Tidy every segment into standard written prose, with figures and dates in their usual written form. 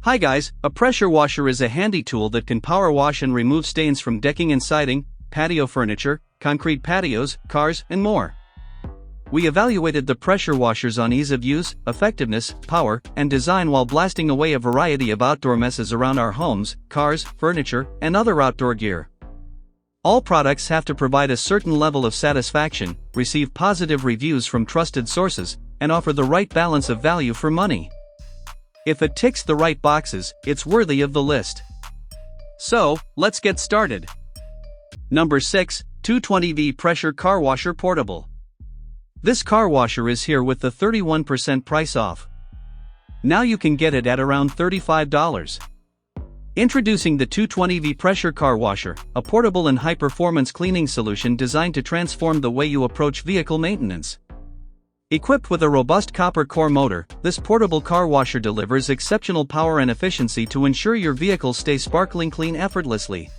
Hi guys, a pressure washer is a handy tool that can power wash and remove stains from decking and siding, patio furniture, concrete patios, cars, and more. We evaluated the pressure washers on ease of use, effectiveness, power, and design while blasting away a variety of outdoor messes around our homes, cars, furniture, and other outdoor gear. All products have to provide a certain level of satisfaction, receive positive reviews from trusted sources, and offer the right balance of value for money. If it ticks the right boxes, it's worthy of the list. So, let's get started. Number 6, 220V Pressure Car Washer Portable. This car washer is here with the 31% price off. Now you can get it at around $35. Introducing the 220V Pressure Car Washer, a portable and high-performance cleaning solution designed to transform the way you approach vehicle maintenance. Equipped with a robust copper core motor, this portable car washer delivers exceptional power and efficiency to ensure your vehicle stays sparkling clean effortlessly.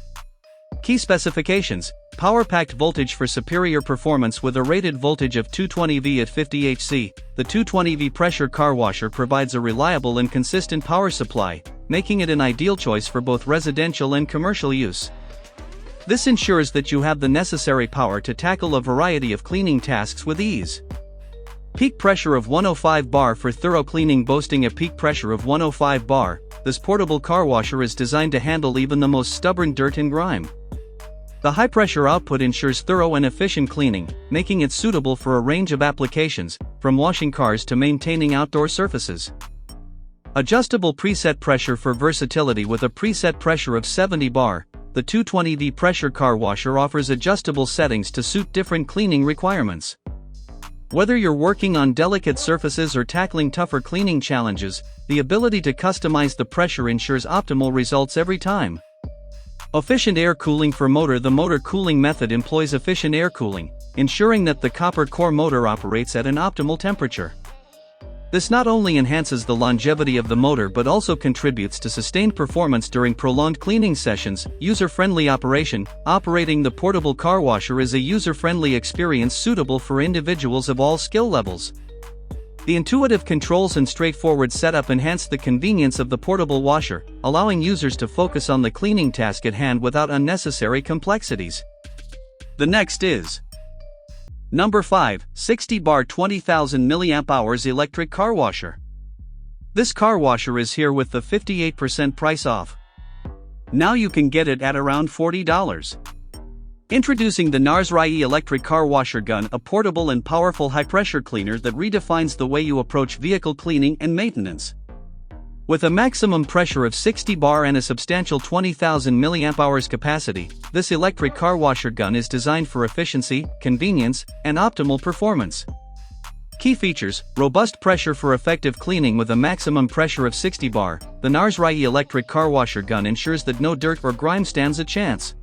Key specifications: power-packed voltage for superior performance with a rated voltage of 220V at 50 Hz. The 220V pressure car washer provides a reliable and consistent power supply, making it an ideal choice for both residential and commercial use. This ensures that you have the necessary power to tackle a variety of cleaning tasks with ease. Peak pressure of 105 bar for thorough cleaning. Boasting a peak pressure of 105 bar, this portable car washer is designed to handle even the most stubborn dirt and grime. The high-pressure output ensures thorough and efficient cleaning, making it suitable for a range of applications, from washing cars to maintaining outdoor surfaces. Adjustable preset pressure for versatility. With a preset pressure of 70 bar, the 220V pressure car washer offers adjustable settings to suit different cleaning requirements. Whether you're working on delicate surfaces or tackling tougher cleaning challenges, the ability to customize the pressure ensures optimal results every time. Efficient air cooling for motor. The motor cooling method employs efficient air cooling, ensuring that the copper core motor operates at an optimal temperature. This not only enhances the longevity of the motor but also contributes to sustained performance during prolonged cleaning sessions. User-friendly operation. Operating the portable car washer is a user-friendly experience suitable for individuals of all skill levels. The intuitive controls and straightforward setup enhance the convenience of the portable washer, allowing users to focus on the cleaning task at hand without unnecessary complexities. The next is Number 5, 60 bar 20,000 mAh electric car washer. This car washer is here with the 58% price off. Now you can get it at around $40. Introducing the NARS-RIE electric car washer gun, a portable and powerful high-pressure cleaner that redefines the way you approach vehicle cleaning and maintenance. With a maximum pressure of 60 bar and a substantial 20,000 mAh capacity, this electric car washer gun is designed for efficiency, convenience, and optimal performance. Key features: robust pressure for effective cleaning. With a maximum pressure of 60 bar, the NARS-RIE electric car washer gun ensures that no dirt or grime stands a chance.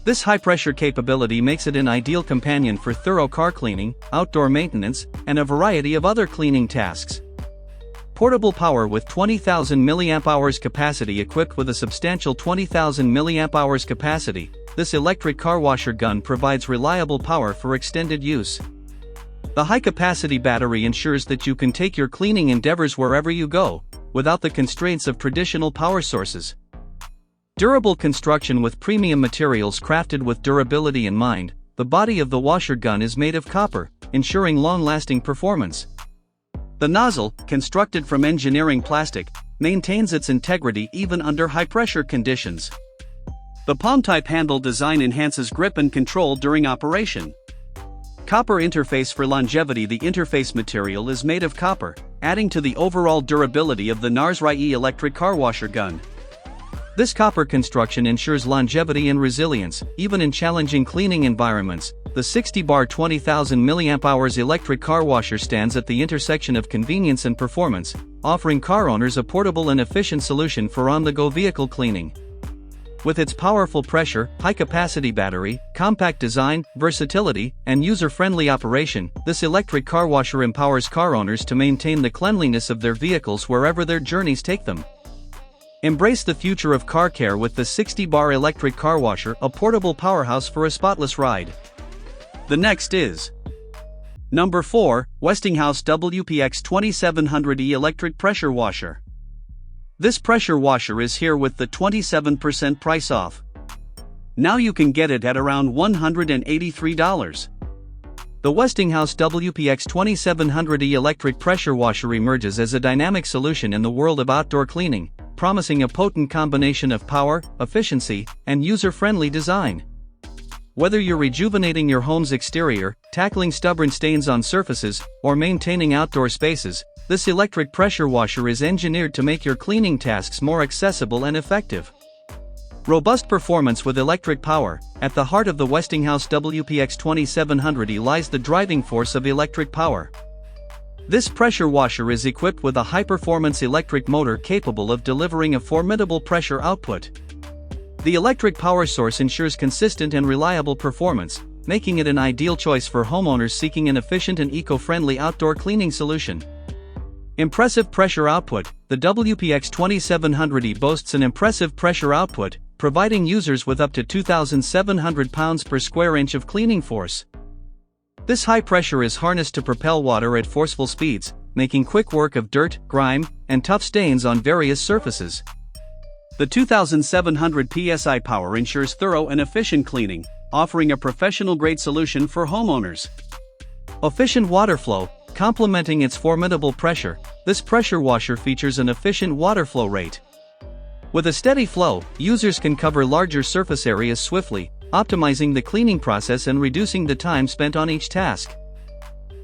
This high-pressure capability makes it an ideal companion for thorough car cleaning, outdoor maintenance, and a variety of other cleaning tasks. Portable power. With 20,000 mAh capacity. Equipped with a substantial 20,000 mAh capacity, this electric car washer gun provides reliable power for extended use. The high-capacity battery ensures that you can take your cleaning endeavors wherever you go, without the constraints of traditional power sources. Durable construction. With premium materials crafted with durability in mind, the body of the washer gun is made of copper, ensuring long-lasting performance. The nozzle, constructed from engineering plastic, maintains its integrity even under high-pressure conditions. The palm-type handle design enhances grip and control during operation. Copper interface for longevity. The interface material is made of copper, adding to the overall durability of the NARS-RIE electric car washer gun. This copper construction ensures longevity and resilience, even in challenging cleaning environments. The 60 bar 20,000 mAh electric car washer stands at the intersection of convenience and performance, offering car owners a portable and efficient solution for on-the-go vehicle cleaning. With its powerful pressure, high-capacity battery, compact design, versatility, and user-friendly operation, this electric car washer empowers car owners to maintain the cleanliness of their vehicles wherever their journeys take them. Embrace the future of car care with the 60 bar electric car washer, a portable powerhouse for a spotless ride. The next is Number 4, Westinghouse WPX 2700E Electric Pressure Washer. This pressure washer is here with the 27% price off. Now you can get it at around $183. The Westinghouse WPX 2700E electric pressure washer emerges as a dynamic solution in the world of outdoor cleaning, promising a potent combination of power, efficiency, and user-friendly design. Whether you're rejuvenating your home's exterior, tackling stubborn stains on surfaces, or maintaining outdoor spaces, this electric pressure washer is engineered to make your cleaning tasks more accessible and effective. Robust performance with electric power. At the heart of the Westinghouse WPX 2700E lies the driving force of electric power. This pressure washer is equipped with a high-performance electric motor capable of delivering a formidable pressure output. The electric power source ensures consistent and reliable performance, making it an ideal choice for homeowners seeking an efficient and eco-friendly outdoor cleaning solution. Impressive pressure output. The WPX 2700E boasts an impressive pressure output, providing users with up to 2,700 pounds per square inch of cleaning force. This high pressure is harnessed to propel water at forceful speeds, making quick work of dirt, grime, and tough stains on various surfaces. The 2,700 psi power ensures thorough and efficient cleaning, offering a professional-grade solution for homeowners. Efficient water flow. Complementing its formidable pressure, this pressure washer features an efficient water flow rate. With a steady flow, users can cover larger surface areas swiftly, optimizing the cleaning process and reducing the time spent on each task.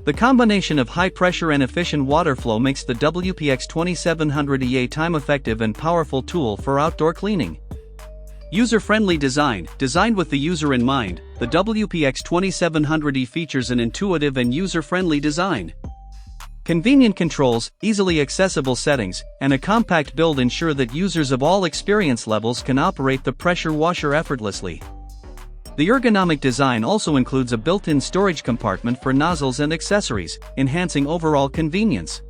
The combination of high pressure and efficient water flow makes the WPX 2700E a time-effective and powerful tool for outdoor cleaning. User-friendly design. Designed with the user in mind, the WPX 2700E features an intuitive and user-friendly design. Convenient controls, easily accessible settings, and a compact build ensure that users of all experience levels can operate the pressure washer effortlessly. The ergonomic design also includes a built-in storage compartment for nozzles and accessories, enhancing overall convenience.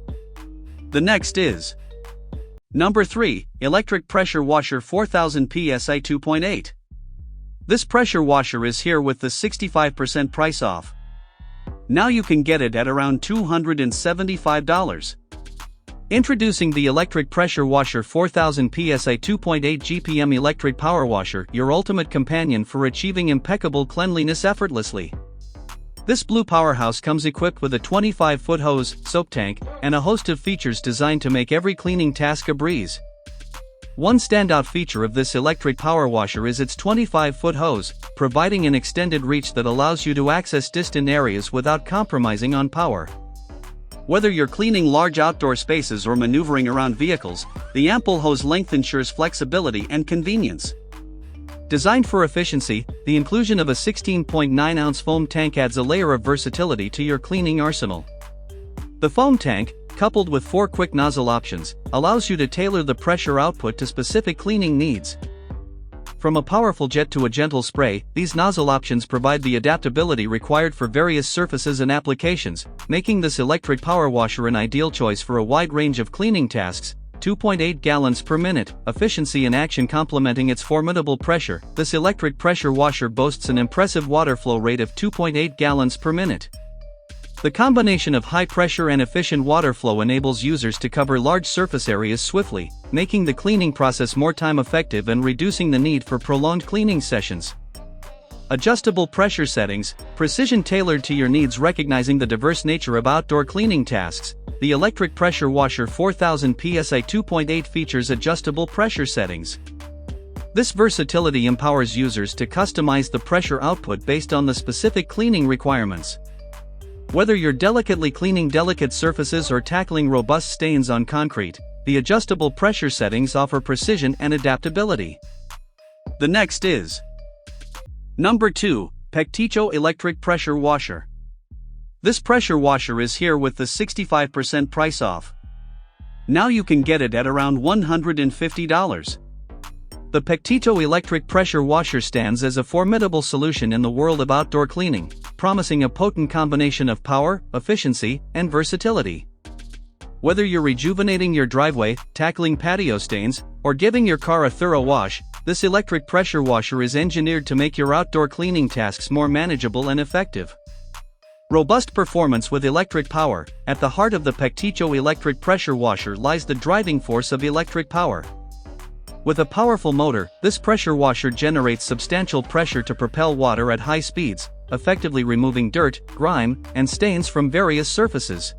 The next is Number 3, Electric Pressure Washer 4000 PSI 2.8. This pressure washer is here with the 65% price off. Now you can get it at around $275. Introducing the Electric Pressure Washer 4000 PSI 2.8 GPM Electric Power Washer, your ultimate companion for achieving impeccable cleanliness effortlessly. This blue powerhouse comes equipped with a 25-foot hose, soap tank, and a host of features designed to make every cleaning task a breeze. One standout feature of this electric power washer is its 25-foot hose, providing an extended reach that allows you to access distant areas without compromising on power. Whether you're cleaning large outdoor spaces or maneuvering around vehicles, the ample hose length ensures flexibility and convenience. Designed for efficiency, the inclusion of a 16.9-ounce foam tank adds a layer of versatility to your cleaning arsenal. The foam tank, coupled with 4 quick nozzle options, allows you to tailor the pressure output to specific cleaning needs. From a powerful jet to a gentle spray, these nozzle options provide the adaptability required for various surfaces and applications, making this electric power washer an ideal choice for a wide range of cleaning tasks. 2.8 gallons per minute, efficiency in action complementing its formidable pressure. This electric pressure washer boasts an impressive water flow rate of 2.8 gallons per minute. The combination of high pressure and efficient water flow enables users to cover large surface areas swiftly, making the cleaning process more time-effective and reducing the need for prolonged cleaning sessions. Adjustable pressure settings, precision tailored to your needs. Recognizing the diverse nature of outdoor cleaning tasks, the Electric Pressure Washer 4000 PSI 2.8 features adjustable pressure settings. This versatility empowers users to customize the pressure output based on the specific cleaning requirements. Whether you're delicately cleaning delicate surfaces or tackling robust stains on concrete, the adjustable pressure settings offer precision and adaptability. The next is Number 2, Pecticho Electric Pressure Washer. This pressure washer is here with the 65% price off. Now you can get it at around $150. The Pecticho electric pressure washer stands as a formidable solution in the world of outdoor cleaning, promising a potent combination of power, efficiency, and versatility. Whether you're rejuvenating your driveway, tackling patio stains, or giving your car a thorough wash, this electric pressure washer is engineered to make your outdoor cleaning tasks more manageable and effective. Robust performance with electric power. At the heart of the Pecticho electric pressure washer lies the driving force of electric power. With a powerful motor, this pressure washer generates substantial pressure to propel water at high speeds, effectively removing dirt, grime, and stains from various surfaces.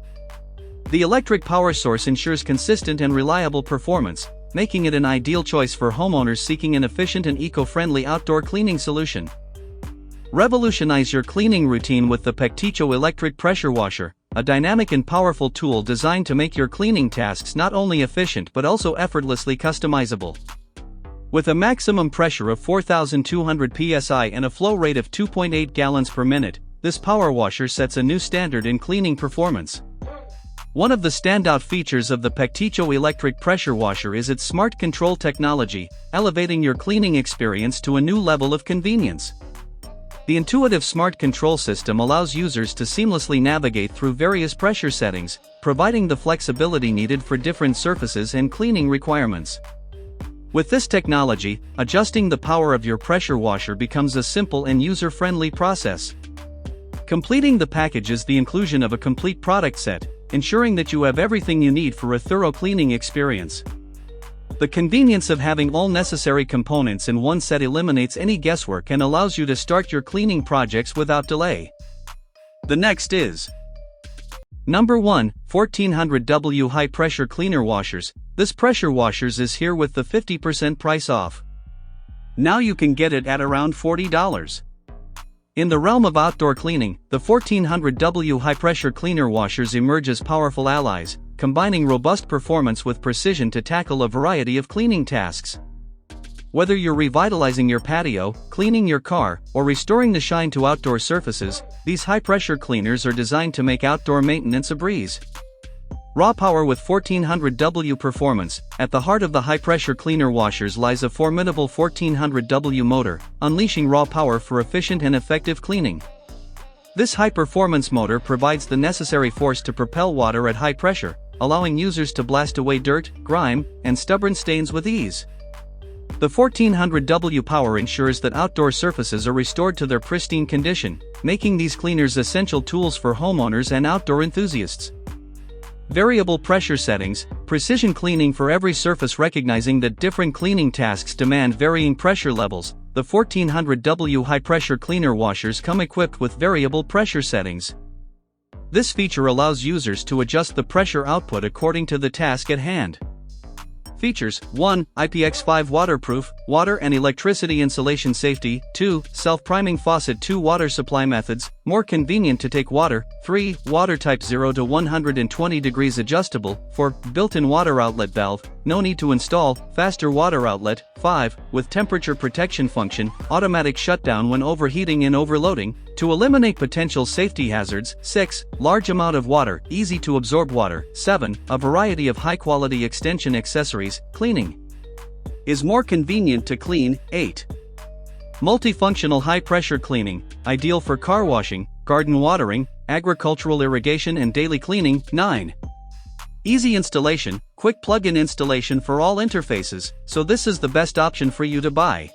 The electric power source ensures consistent and reliable performance, making it an ideal choice for homeowners seeking an efficient and eco-friendly outdoor cleaning solution. Revolutionize your cleaning routine with the Pecticho electric pressure washer, a dynamic and powerful tool designed to make your cleaning tasks not only efficient but also effortlessly customizable. With a maximum pressure of 4,200 psi and a flow rate of 2.8 gallons per minute, this power washer sets a new standard in cleaning performance. One of the standout features of the Pecticho electric pressure washer is its smart control technology, elevating your cleaning experience to a new level of convenience. The intuitive smart control system allows users to seamlessly navigate through various pressure settings, providing the flexibility needed for different surfaces and cleaning requirements. With this technology, adjusting the power of your pressure washer becomes a simple and user-friendly process. Completing the package is the inclusion of a complete product set, ensuring that you have everything you need for a thorough cleaning experience. The convenience of having all necessary components in one set eliminates any guesswork and allows you to start your cleaning projects without delay. The next is Number 1, 1400W High Pressure Cleaner Washers. This pressure washers is here with the 50% price off. Now you can get it at around $40. In the realm of outdoor cleaning, the 1400W High Pressure Cleaner Washers emerge as powerful allies, combining robust performance with precision to tackle a variety of cleaning tasks. Whether you're revitalizing your patio, cleaning your car, or restoring the shine to outdoor surfaces, these high-pressure cleaners are designed to make outdoor maintenance a breeze. Raw power with 1400W performance. At the heart of the high-pressure cleaner washers lies a formidable 1400W motor, unleashing raw power for efficient and effective cleaning. This high-performance motor provides the necessary force to propel water at high pressure, allowing users to blast away dirt, grime, and stubborn stains with ease. The 1400W power ensures that outdoor surfaces are restored to their pristine condition, making these cleaners essential tools for homeowners and outdoor enthusiasts. Variable pressure settings, precision cleaning for every surface. Recognizing that different cleaning tasks demand varying pressure levels, the 1400W high-pressure cleaner washers come equipped with variable pressure settings. This feature allows users to adjust the pressure output according to the task at hand. Features: 1. IPX5 waterproof, water and electricity insulation safety. 2. Self-priming faucet. 2. Water supply methods, more convenient to take water. 3. Water type 0 to 120 degrees adjustable. 4. Built-in water outlet valve, no need to install, faster water outlet. 5. With temperature protection function, automatic shutdown when overheating and overloading, to eliminate potential safety hazards. 6. Large amount of water, easy to absorb water. 7. A variety of high-quality extension accessories, cleaning is more convenient to clean. 8. Multifunctional high-pressure cleaning, ideal for car washing, garden watering, agricultural irrigation and daily cleaning. 9. Easy installation, quick plug-in installation for all interfaces, so this is the best option for you to buy.